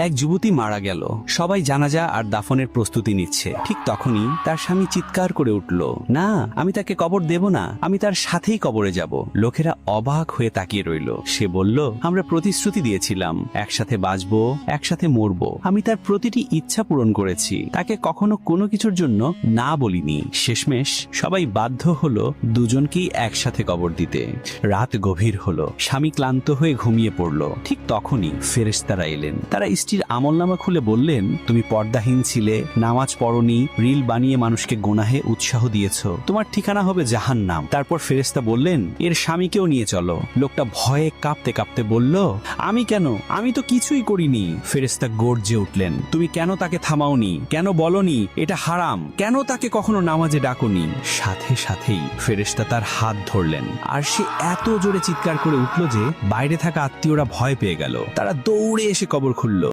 এক যুবতী মারা গেল। সবাই জানাজা আর দাফনের প্রস্তুতি নিচ্ছে। ঠিক তখনই তার স্বামী চিৎকার করে উঠল, না, আমি তাকে কবর দেব না, আমি তার সাথেই কবরে যাব। লোকেরা অবাক হয়ে তাকিয়ে রইল। সে বলল, আমরা প্রতিশ্রুতি দিয়েছিলাম, একসাথে বাঁচবো, একসাথে মরবো। আমি তার প্রতিটি ইচ্ছা পূরণ করেছি, তাকে কখনো কোনো কিছুর জন্য না বলিনি। শেষমেশ সবাই বাধ্য হলো দুজনকেই একসাথে কবর দিতে। রাত গভীর হলো, স্বামী ক্লান্ত হয়ে ঘুমিয়ে পড়ল। ঠিক তখনই ফেরেশতারা এলেন। তারা স্ত্রীর আমলনামা খুলে বললেন, তুমি পর্দাহীন ছিলে, নামাজ পড়নি, রিল বানিয়ে মানুষকে গুনাহে উৎসাহ দিয়েছো, তোমার ঠিকানা হবে জাহান্নাম। তারপর ফেরেশতা বললেন, এর স্বামীকেও নিয়ে চলো। লোকটা ভয়ে কাঁপতে কাঁপতে বলল, আমি কেন? আমি তো কিছুই করিনি। ফেরেশতা গর্জে উঠলেন, তুমি কেন তাকে থামাওনি? কেন বলনি এটা হারাম? কেন তাকে কখনো নামাজে ডাকোনি? সাথে সাথেই ফেরেশতা তার হাত ধরলেন, আর সে এত জোরে চিৎকার করে উঠল যে বাইরে থাকা আত্মীয়রা ভয় পেয়ে গেল। তারা দৌড়ে এসে কবর খুলল।